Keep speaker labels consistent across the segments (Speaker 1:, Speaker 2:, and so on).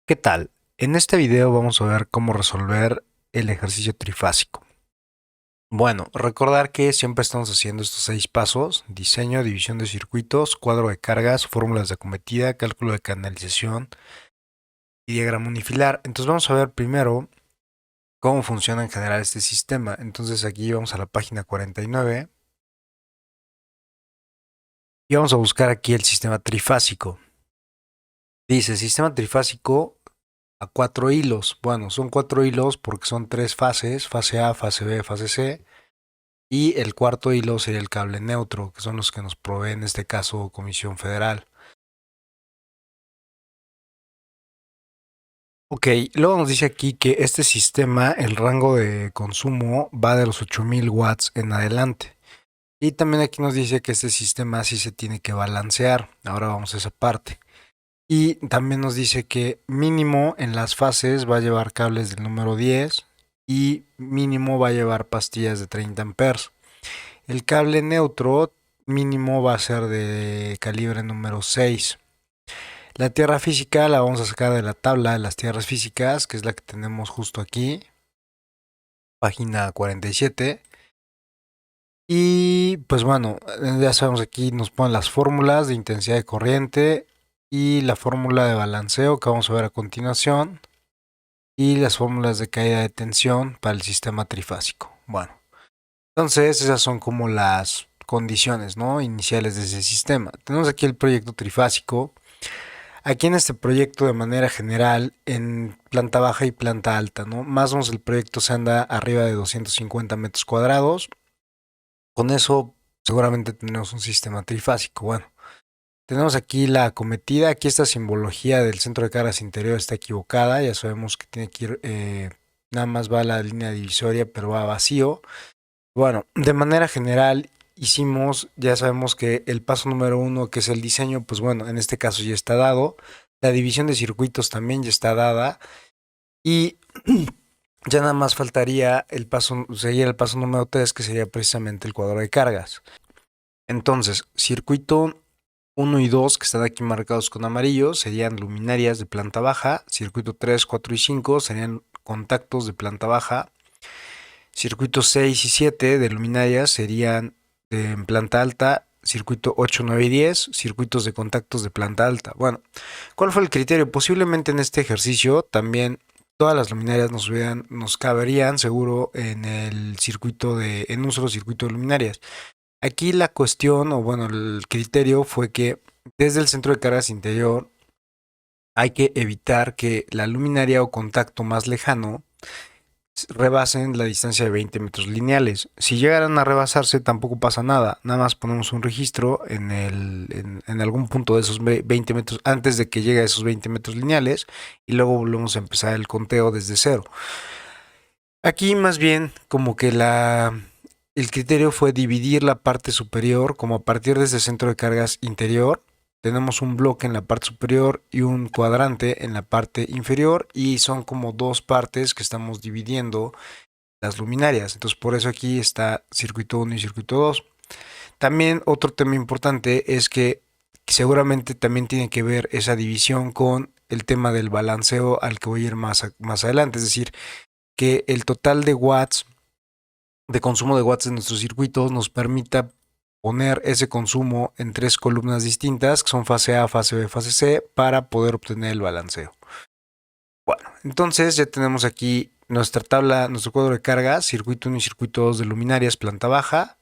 Speaker 1: ¿Qué tal? En este video vamos a ver cómo resolver el ejercicio trifásico. Bueno, recordar que siempre estamos haciendo estos 6 pasos: diseño, división de circuitos, cuadro de cargas, fórmulas de acometida, cálculo de canalización y diagrama unifilar. Entonces vamos a ver primero cómo funciona en general este sistema. Entonces aquí vamos a la página 49 y vamos a buscar aquí el sistema trifásico. Dice sistema trifásico a 4 hilos. Bueno, son 4 hilos porque son 3 fases: fase A, fase B, fase C. Y el cuarto hilo sería el cable neutro, que son los que nos provee en este caso Comisión Federal. Ok, luego nos dice aquí que este sistema, el rango de consumo va de los 8000 watts en adelante. Y también aquí nos dice que este sistema sí se tiene que balancear. Ahora vamos a esa parte. Y también nos dice que mínimo en las fases va a llevar cables del número 10 y mínimo va a llevar pastillas de 30 amperes. El cable neutro mínimo va a ser de calibre número 6. La tierra física la vamos a sacar de la tabla de las tierras físicas, que es la que tenemos justo aquí, página 47. Y pues bueno, ya sabemos, aquí nos ponen las fórmulas de intensidad de corriente y la fórmula de balanceo que vamos a ver a continuación, y las fórmulas de caída de tensión para el sistema trifásico. Bueno, entonces esas son como las condiciones, ¿no?, iniciales de ese sistema. Tenemos aquí el proyecto trifásico. Aquí en este proyecto, de manera general, en planta baja y planta alta, ¿no? Más o menos el proyecto se anda arriba de 250 metros cuadrados. Con eso seguramente tendremos un sistema trifásico. Bueno, tenemos aquí la acometida. Aquí esta simbología del centro de cargas interior está equivocada. Ya sabemos que tiene que ir, nada más va la línea divisoria, pero va vacío. Bueno, de manera general ya sabemos que el paso número 1, que es el diseño, pues bueno, en este caso ya está dado. La división de circuitos también ya está dada. Y ya nada más faltaría seguir el paso número 3, que sería precisamente el cuadro de cargas. Entonces, circuito 1 y 2, que están aquí marcados con amarillo, serían luminarias de planta baja. Circuito 3, 4 y 5 serían contactos de planta baja. Circuitos 6 y 7 de luminarias serían en planta alta. Circuito 8, 9 y 10, circuitos de contactos de planta alta. Bueno, ¿cuál fue el criterio? Posiblemente en este ejercicio también todas las luminarias nos caberían seguro en un solo circuito de luminarias. Aquí la cuestión, o bueno, el criterio fue que desde el centro de cargas interior hay que evitar que la luminaria o contacto más lejano rebasen la distancia de 20 metros lineales. Si llegaran a rebasarse, tampoco pasa nada. Nada más ponemos un registro en algún punto de esos 20 metros, antes de que llegue a esos 20 metros lineales, y luego volvemos a empezar el conteo desde cero. Aquí más bien como que el criterio fue dividir la parte superior, como a partir de ese centro de cargas interior tenemos un bloque en la parte superior y un cuadrante en la parte inferior, y son como dos partes que estamos dividiendo las luminarias. Entonces por eso aquí está circuito 1 y circuito 2. También otro tema importante es que seguramente también tiene que ver esa división con el tema del balanceo, al que voy a ir más adelante. Es decir, que el total de watts, de consumo de watts de nuestros circuitos, nos permita poner ese consumo en 3 columnas distintas, que son fase A, fase B, fase C, para poder obtener el balanceo. Bueno, entonces ya tenemos aquí nuestra tabla, nuestro cuadro de cargas: circuito 1 y circuito 2 de luminarias planta baja,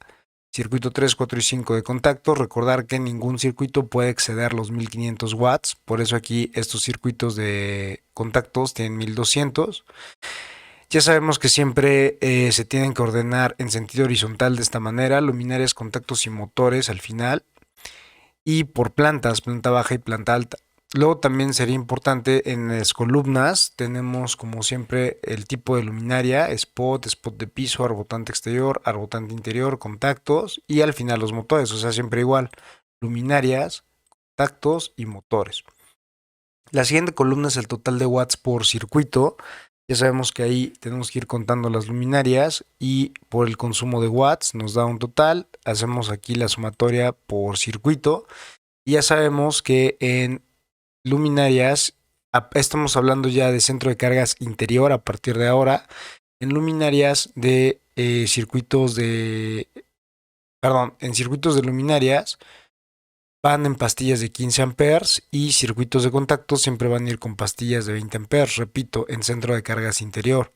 Speaker 1: circuito 3, 4 y 5 de contactos. Recordar que ningún circuito puede exceder los 1500 watts, por eso aquí estos circuitos de contactos tienen 1200. Ya sabemos que siempre se tienen que ordenar en sentido horizontal de esta manera: luminarias, contactos y motores al final, y por plantas, planta baja y planta alta. Luego también sería importante, en las columnas tenemos como siempre el tipo de luminaria: spot, spot de piso, arbotante exterior, arbotante interior, contactos, y al final los motores. O sea, siempre igual: luminarias, contactos y motores. La siguiente columna es el total de watts por circuito. Ya sabemos que ahí tenemos que ir contando las luminarias, y por el consumo de watts nos da un total. Hacemos aquí la sumatoria por circuito y ya sabemos que en luminarias Estamos hablando ya de centro de cargas interior a partir de ahora. En luminarias de circuitos de... Perdón, en circuitos de luminarias van en pastillas de 15 amperes y circuitos de contacto siempre van a ir con pastillas de 20 amperes, repito, en centro de cargas interior.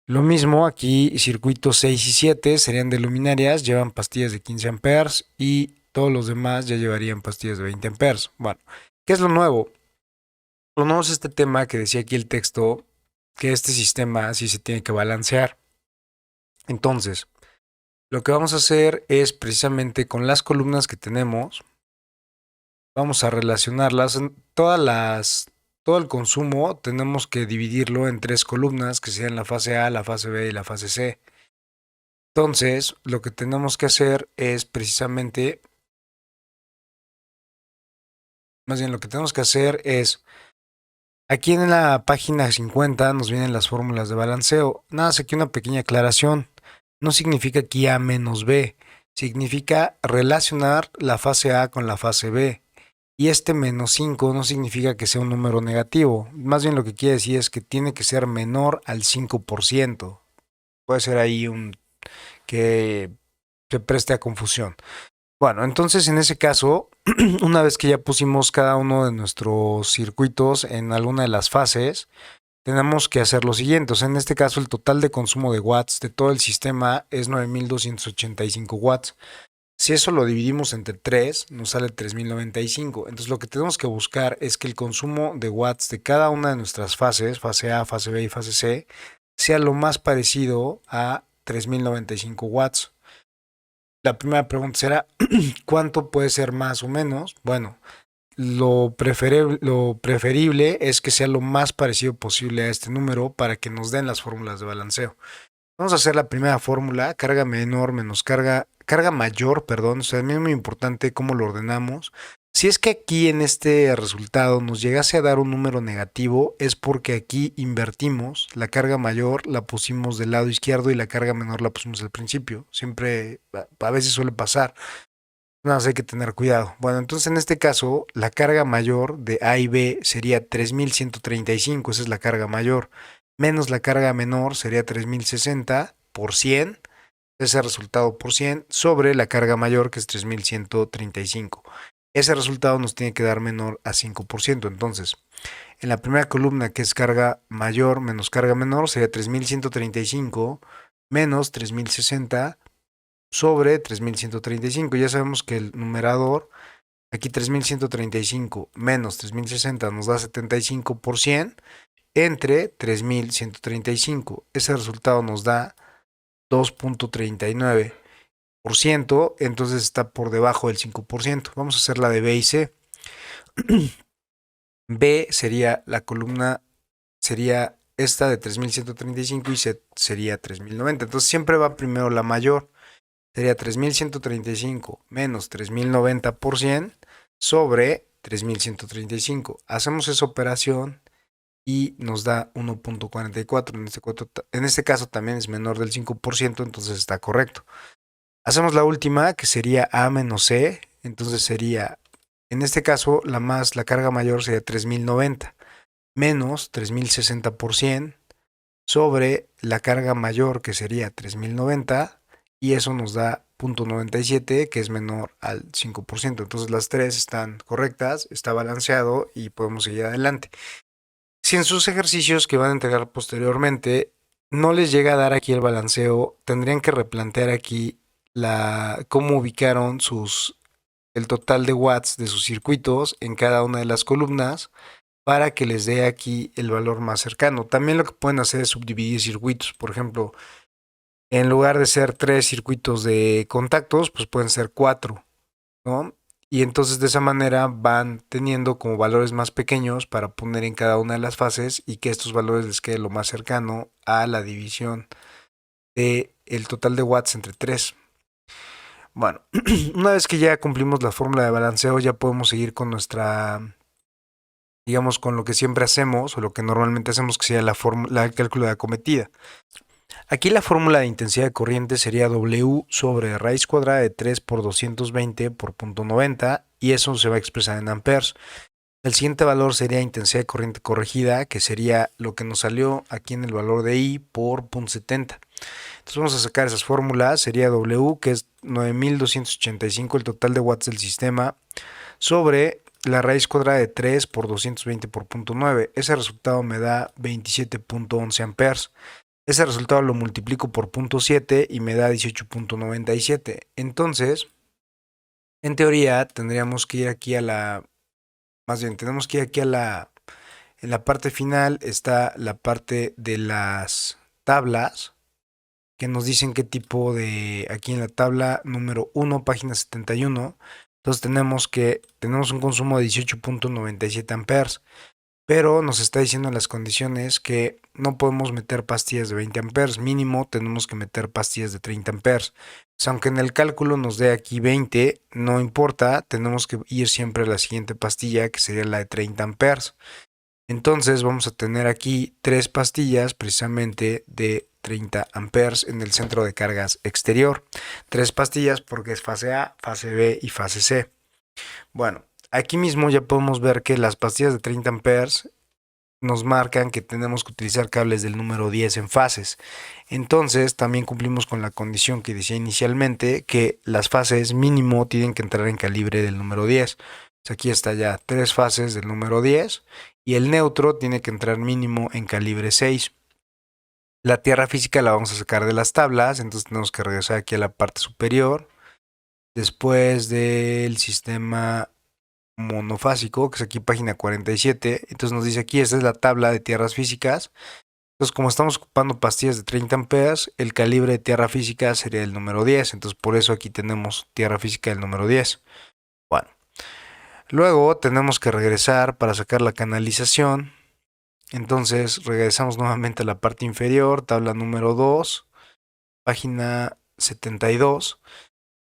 Speaker 1: Lo mismo aquí, circuitos 6 y 7 serían de luminarias, llevan pastillas de 15 amperes y todos los demás ya llevarían pastillas de 20 amperes. Bueno, ¿qué es lo nuevo? Lo nuevo es este tema que decía aquí el texto, que este sistema sí se tiene que balancear. Entonces, lo que vamos a hacer es precisamente con las columnas que tenemos, vamos a relacionarlas en todo el consumo tenemos que dividirlo en 3 columnas que serían la fase A, la fase B y la fase C. Entonces, lo que tenemos que hacer es precisamente, más bien lo que tenemos que hacer es, aquí en la página 50 nos vienen las fórmulas de balanceo. Nada más aquí una pequeña aclaración. No significa aquí A menos B, significa relacionar la fase A con la fase B. Y este menos 5 no significa que sea un número negativo. Más bien lo que quiere decir es que tiene que ser menor al 5%. Puede ser ahí un que se preste a confusión. Bueno, entonces en ese caso, una vez que ya pusimos cada uno de nuestros circuitos en alguna de las fases, tenemos que hacer lo siguiente. O sea, en este caso el total de consumo de watts de todo el sistema es 9285 watts. Si eso lo dividimos entre 3, nos sale 3095. Entonces lo que tenemos que buscar es que el consumo de watts de cada una de nuestras fases, fase A, fase B y fase C, sea lo más parecido a 3095 watts. La primera pregunta será, ¿cuánto puede ser más o menos? Bueno, lo preferible es que sea lo más parecido posible a este número para que nos den las fórmulas de balanceo. Vamos a hacer la primera fórmula, carga menor menos carga mayor, perdón. O sea, a mí es muy importante cómo lo ordenamos. Si es que aquí en este resultado nos llegase a dar un número negativo, es porque aquí invertimos, la carga mayor la pusimos del lado izquierdo y la carga menor la pusimos al principio. Siempre, a veces suele pasar. Nada más hay que tener cuidado. Bueno, entonces en este caso, la carga mayor de A y B sería 3135, esa es la carga mayor, menos la carga menor sería 3060 por 100, ese resultado por 100, sobre la carga mayor que es 3135. Ese resultado nos tiene que dar menor a 5%. Entonces, en la primera columna que es carga mayor menos carga menor sería 3135 menos 3060 sobre 3135. Ya sabemos que el numerador, aquí 3135 menos 3060 nos da 75% entre 3135. Ese resultado nos da 2.39%, entonces está por debajo del 5%. Vamos a hacer la de B y C. B sería la columna, sería esta de 3135 y C sería 3090. Entonces siempre va primero la mayor. Sería 3135 menos 3090% sobre 3135. Hacemos esa operación y nos da 1.44. En este caso también es menor del 5%, entonces está correcto. Hacemos la última, que sería A menos C. Entonces sería, en este caso, la carga mayor sería 3090 menos 3060% sobre la carga mayor, que sería 3090, y eso nos da 0.97, que es menor al 5%. Entonces las tres están correctas, está balanceado y podemos seguir adelante. Si en sus ejercicios que van a entregar posteriormente no les llega a dar aquí el balanceo, tendrían que replantear aquí cómo ubicaron el total de watts de sus circuitos en cada una de las columnas para que les dé aquí el valor más cercano. También lo que pueden hacer es subdividir circuitos. Por ejemplo, en lugar de ser 3 circuitos de contactos, pues pueden ser 4, ¿no? Y entonces de esa manera van teniendo como valores más pequeños para poner en cada una de las fases y que estos valores les quede lo más cercano a la división de el total de watts entre 3. Bueno, una vez que ya cumplimos la fórmula de balanceo, ya podemos seguir con digamos, con lo que siempre hacemos o lo que normalmente hacemos, que sería el cálculo de acometida. Aquí la fórmula de intensidad de corriente sería W sobre raíz cuadrada de 3 por 220 por .90 y eso se va a expresar en amperes. El siguiente valor sería intensidad de corriente corregida, que sería lo que nos salió aquí en el valor de I por 0.70. Entonces vamos a sacar esas fórmulas. Sería W, que es 9285 el total de watts del sistema, sobre la raíz cuadrada de 3 por 220 por 0.9. Ese resultado me da 27.11 amperes. Ese resultado lo multiplico por 0.7 y me da 18.97. Entonces, en teoría, tendríamos que ir aquí a la... Más bien, tenemos que ir aquí a la... En la parte final está la parte de las tablas que nos dicen qué tipo de... Aquí en la tabla número 1, página 71. Entonces tenemos un consumo de 18.97 amperes. Pero nos está diciendo en las condiciones que no podemos meter pastillas de 20 amperes, mínimo tenemos que meter pastillas de 30 amperes. O sea, aunque en el cálculo nos dé aquí 20, no importa, tenemos que ir siempre a la siguiente pastilla, que sería la de 30 amperes. Entonces vamos a tener aquí 3 pastillas precisamente de 30 amperes en el centro de cargas exterior. 3 pastillas porque es fase A, fase B y fase C. Bueno, aquí mismo ya podemos ver que las pastillas de 30 amperes nos marcan que tenemos que utilizar cables del número 10 en fases. Entonces también cumplimos con la condición que decía inicialmente, que las fases mínimo tienen que entrar en calibre del número 10. Pues aquí está ya 3 fases del número 10 y el neutro tiene que entrar mínimo en calibre 6. La tierra física la vamos a sacar de las tablas, entonces tenemos que regresar aquí a la parte superior. Después del sistema monofásico, que es aquí página 47. Entonces nos dice aquí, esta es la tabla de tierras físicas. Entonces, como estamos ocupando pastillas de 30 amperes, el calibre de tierra física sería el número 10. Entonces, por eso aquí tenemos tierra física del número 10. Bueno, luego tenemos que regresar para sacar la canalización. Entonces, regresamos nuevamente a la parte inferior, tabla número 2, página 72.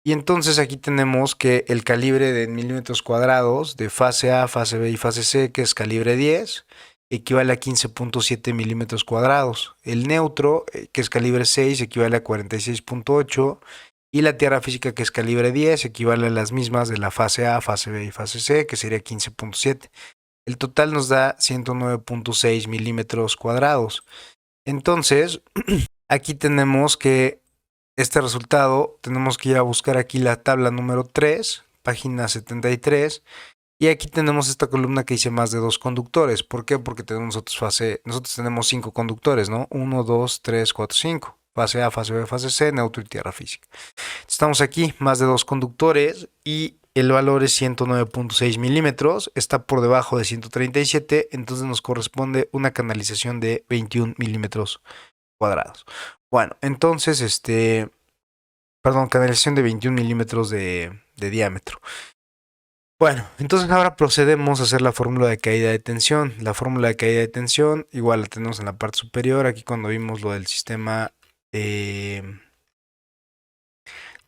Speaker 1: Y entonces aquí tenemos que el calibre de milímetros cuadrados de fase A, fase B y fase C, que es calibre 10, equivale a 15.7 milímetros cuadrados. El neutro, que es calibre 6, equivale a 46.8. Y la tierra física, que es calibre 10, equivale a las mismas de la fase A, fase B y fase C, que sería 15.7. El total nos da 109.6 milímetros cuadrados. Entonces, aquí tenemos que este resultado, tenemos que ir a buscar aquí la tabla número 3, página 73, y aquí tenemos esta columna que dice más de 2 conductores. ¿Por qué? Porque nosotros tenemos 5 conductores, ¿no? 1, 2, 3, 4, 5. Fase A, fase B, fase C, neutro y tierra física. Estamos aquí, más de 2 conductores, y el valor es 109.6 milímetros, está por debajo de 137, entonces nos corresponde una canalización de 21 milímetros cuadrados. Bueno, entonces, canalización de 21 milímetros de diámetro. Bueno, entonces ahora procedemos a hacer la fórmula de caída de tensión. La fórmula de caída de tensión, igual la tenemos en la parte superior, aquí cuando vimos lo del sistema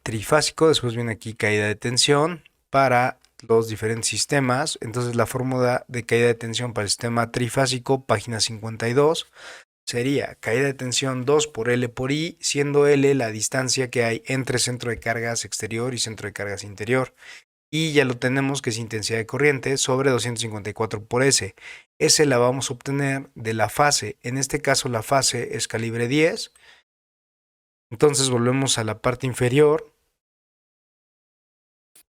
Speaker 1: trifásico, después viene aquí caída de tensión para los diferentes sistemas. Entonces la fórmula de caída de tensión para el sistema trifásico, página 52, sería caída de tensión 2 por L por I, siendo L la distancia que hay entre centro de cargas exterior y centro de cargas interior. Y ya lo tenemos, que es intensidad de corriente sobre 254 por S. S la vamos a obtener de la fase. En este caso la fase es calibre 10. Entonces volvemos a la parte inferior.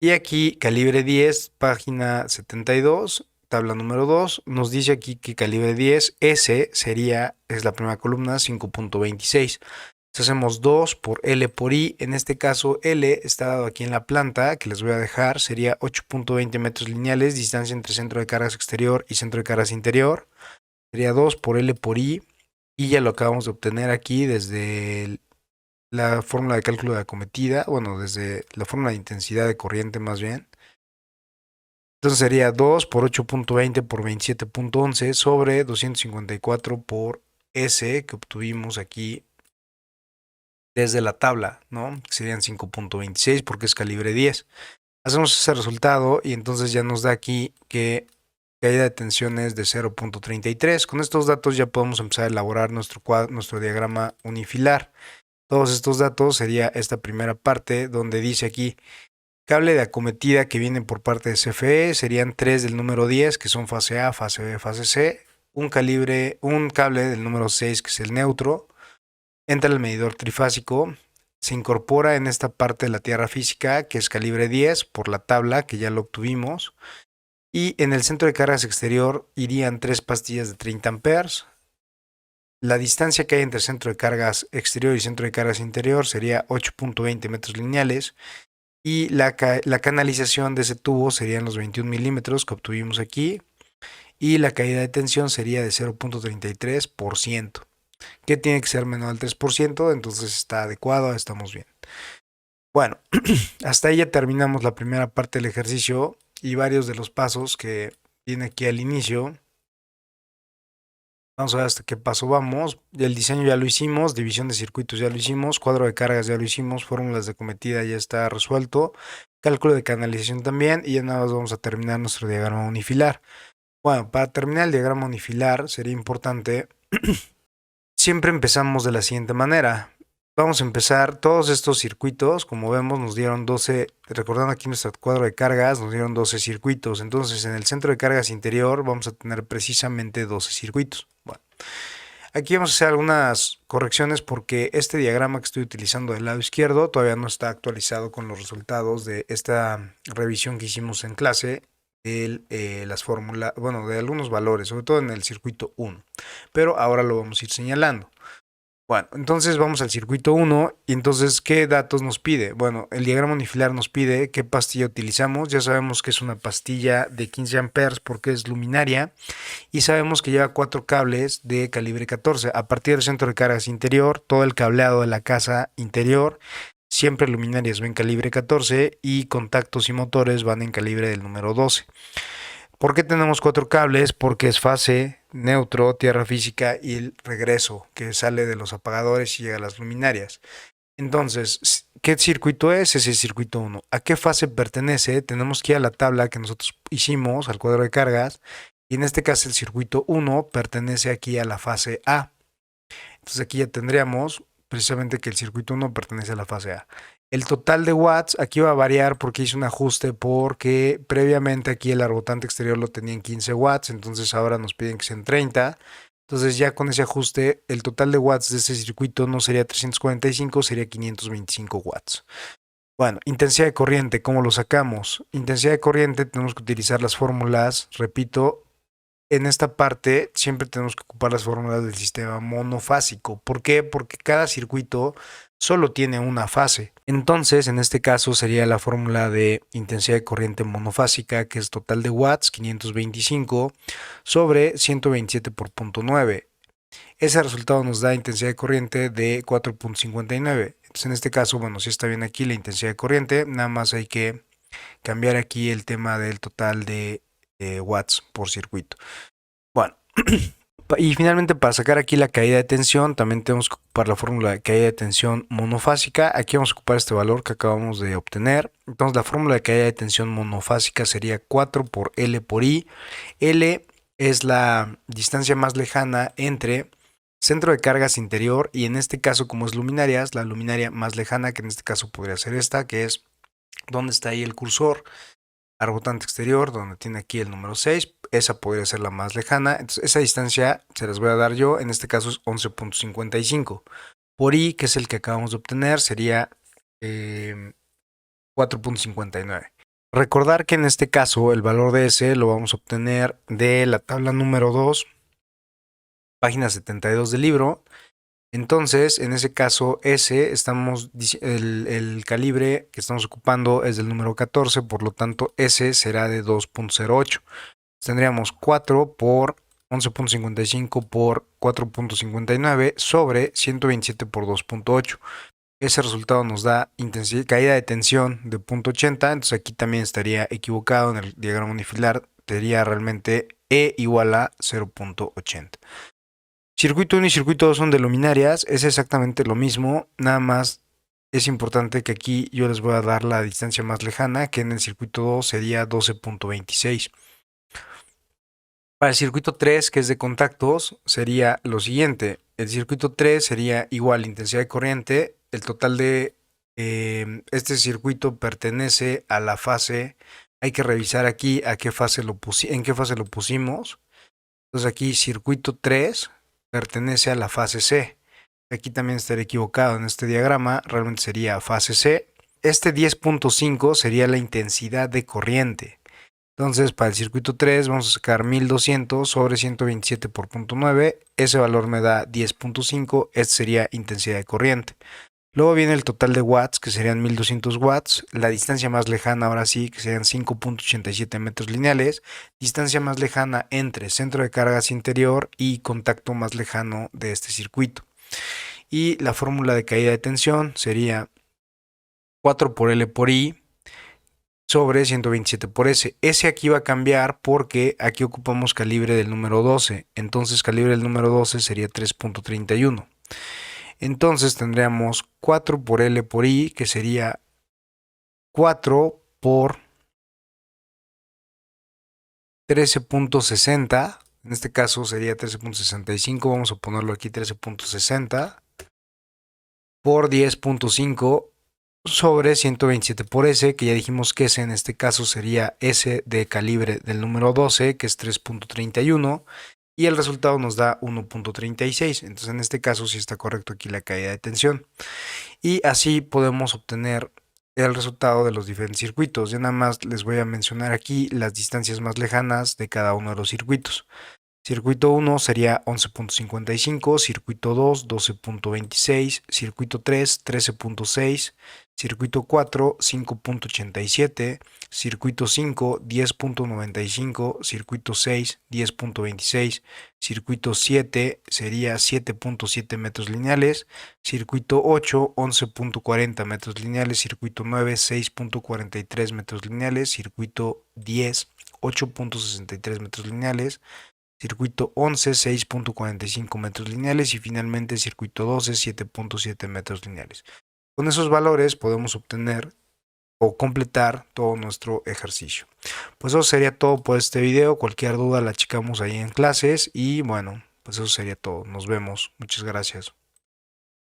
Speaker 1: Y aquí calibre 10, página 72. Tabla número 2, nos dice aquí que calibre 10, S es la primera columna, 5.26. Hacemos 2 por L por I, en este caso L está dado aquí en la planta, que les voy a dejar, sería 8.20 metros lineales, distancia entre centro de cargas exterior y centro de cargas interior. Sería 2 por L por I, y ya lo acabamos de obtener aquí desde la fórmula de cálculo de acometida, bueno, desde la fórmula de intensidad de corriente más bien. Entonces sería 2 por 8.20 por 27.11 sobre 254 por S que obtuvimos aquí desde la tabla, ¿no? Que serían 5.26 porque es calibre 10. Hacemos ese resultado y entonces ya nos da aquí que caída de tensión es de 0.33. Con estos datos ya podemos empezar a elaborar nuestro diagrama unifilar. Todos estos datos sería esta primera parte donde dice aquí Cable de acometida que viene por parte de CFE serían 3 del número 10, que son fase A, fase B, fase C. Un cable del número 6, que es el neutro. Entra el medidor trifásico. Se incorpora en esta parte de la tierra física, que es calibre 10, por la tabla, que ya lo obtuvimos. Y en el centro de cargas exterior irían 3 pastillas de 30 amperes. La distancia que hay entre centro de cargas exterior y centro de cargas interior sería 8.20 metros lineales. Y la canalización de ese tubo serían los 21 milímetros que obtuvimos aquí. Y la caída de tensión sería de 0.33%, que tiene que ser menor al 3%, entonces está adecuado, estamos bien. Bueno, hasta ahí ya terminamos la primera parte del ejercicio y varios de los pasos que viene aquí al inicio. Vamos a ver hasta qué paso vamos. El diseño ya lo hicimos, división de circuitos ya lo hicimos, cuadro de cargas ya lo hicimos, fórmulas de acometida ya está resuelto, cálculo de canalización también, y ya nada más vamos a terminar nuestro diagrama unifilar. Bueno, para terminar el diagrama unifilar sería importante, siempre empezamos de la siguiente manera. Vamos a empezar todos estos circuitos, como vemos nos dieron 12, recordando aquí nuestro cuadro de cargas, nos dieron 12 circuitos. Entonces en el centro de cargas interior vamos a tener precisamente 12 circuitos. Bueno, aquí vamos a hacer algunas correcciones porque este diagrama que estoy utilizando del lado izquierdo todavía no está actualizado con los resultados de esta revisión que hicimos en clase de las fórmulas, bueno, de algunos valores, sobre todo en el circuito 1. Pero ahora lo vamos a ir señalando. Bueno, entonces vamos al circuito 1 y entonces, ¿qué datos nos pide? Bueno, el diagrama unifilar nos pide qué pastilla utilizamos. Ya sabemos que es una pastilla de 15 amperes porque es luminaria y sabemos que lleva 4 cables de calibre 14. A partir del centro de cargas interior, todo el cableado de la casa interior, siempre luminarias ven calibre 14 y contactos y motores van en calibre del número 12. ¿Por qué tenemos 4 cables? Porque es fase, neutro, tierra física y el regreso que sale de los apagadores y llega a las luminarias. Entonces, ¿qué circuito es? Es el circuito 1. ¿A qué fase pertenece? Tenemos que ir a la tabla que nosotros hicimos, al cuadro de cargas, y en este caso el circuito 1 pertenece aquí a la fase A. Entonces aquí ya tendríamos precisamente que el circuito 1 pertenece a la fase A. El total de watts aquí va a variar porque hice un ajuste porque previamente aquí el arbotante exterior lo tenía en 15 watts, entonces ahora nos piden que sean 30. Entonces ya con ese ajuste el total de watts de este circuito no sería 345, sería 525 watts. Bueno, intensidad de corriente, ¿cómo lo sacamos? Intensidad de corriente tenemos que utilizar las fórmulas, repito, en esta parte siempre tenemos que ocupar las fórmulas del sistema monofásico. ¿Por qué? Porque cada circuito solo tiene una fase. Entonces, en este caso sería la fórmula de intensidad de corriente monofásica, que es total de watts, 525, sobre 127 por 0.9. Ese resultado nos da intensidad de corriente de 4.59. Entonces, en este caso, bueno, si está bien aquí la intensidad de corriente, nada más hay que cambiar aquí el tema del total de watts por circuito. Bueno, y finalmente para sacar aquí la caída de tensión también tenemos que ocupar la fórmula de caída de tensión monofásica. Aquí vamos a ocupar este valor que acabamos de obtener. Entonces la fórmula de caída de tensión monofásica sería 4 por L por I. L es la distancia más lejana entre centro de cargas interior y en este caso, como es luminarias, la luminaria más lejana, que en este caso podría ser esta, que es donde está ahí el cursor, arbotante exterior, donde tiene aquí el número 6, esa podría ser la más lejana. Entonces esa distancia se las voy a dar yo, en este caso es 11.55. Por I, que es el que acabamos de obtener, sería 4.59. Recordar que en este caso el valor de S lo vamos a obtener de la tabla número 2, página 72 del libro. Entonces, en ese caso, S, el calibre que estamos ocupando es del número 14, por lo tanto, S será de 2.08. Tendríamos 4 por 11.55 por 4.59 sobre 127 por 2.8. Ese resultado nos da caída de tensión de 0.80, entonces aquí también estaría equivocado en el diagrama unifilar, sería realmente E igual a 0.80. Circuito 1 y circuito 2 son de luminarias, es exactamente lo mismo, nada más es importante que aquí yo les voy a dar la distancia más lejana, que en el circuito 2 sería 12.26. Para el circuito 3, que es de contactos, sería lo siguiente. El circuito 3 sería igual intensidad de corriente, el total de Este circuito pertenece a la fase, hay que revisar aquí a qué fase en qué fase lo pusimos. Entonces aquí circuito 3 pertenece a la fase C. Aquí también estaré equivocado en este diagrama, realmente sería fase C. Este 10.5 sería la intensidad de corriente. Entonces, para el circuito 3 vamos a sacar 1200 sobre 127 por 0.9. Ese valor me da 10.5. Este sería intensidad de corriente. Luego viene el total de watts, que serían 1200 watts. La distancia más lejana, ahora sí, que serían 5.87 metros lineales. Distancia más lejana entre centro de cargas interior y contacto más lejano de este circuito. Y la fórmula de caída de tensión sería 4 por L por I sobre 127 por S. S aquí va a cambiar porque aquí ocupamos calibre del número 12. Entonces calibre del número 12 sería 3.31. Entonces tendríamos 4 por L por I, que sería 4 por 13.60. En este caso sería 13.65. Vamos a ponerlo aquí 13.60 por 10.5 sobre 127 por S, que ya dijimos que S en este caso sería S de calibre del número 12, que es 3.31, y el resultado nos da 1.36. Entonces en este caso sí está correcto aquí la caída de tensión. Y así podemos obtener el resultado de los diferentes circuitos. Ya nada más les voy a mencionar aquí las distancias más lejanas de cada uno de los circuitos. Circuito 1 sería 11.55, circuito 2 12.26, circuito 3 13.6, circuito 4 5.87, circuito 5 10.95, circuito 6 10.26, circuito 7 sería 7.7 metros lineales, circuito 8 11.40 metros lineales, circuito 9 6.43 metros lineales, circuito 10 8.63 metros lineales, circuito 11 6.45 metros lineales y finalmente circuito 12 7.7 metros lineales. Con esos valores podemos obtener o completar todo nuestro ejercicio. Pues eso sería todo por este video. Cualquier duda la checamos ahí en clases y bueno, pues eso sería todo. Nos vemos. Muchas gracias.